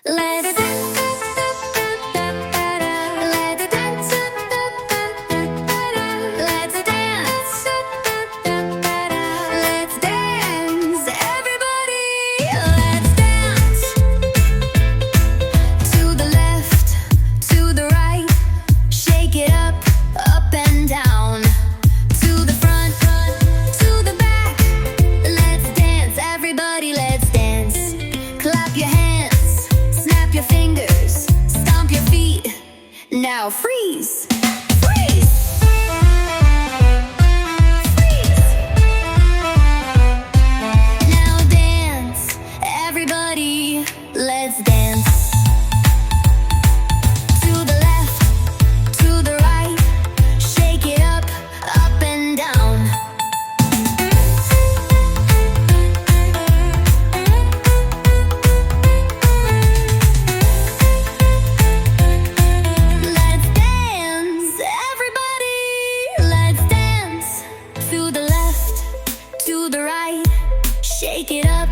Let's dance. Let's dance. Let's dance. Let's dance, everybody. Let's dance. To the left, to the right. Shake it up and down. To the front, to the back. Let's dance, everybody. Let's dance. Clap your hands, snap your fingers, stomp your feet. Now freeze. Freeze. Freeze. Now dance, everybody. Let's dance. To the left, to the right. Shake it up and down. Let's dance, everybody. Let's dance. To the left, to the right. Shake it up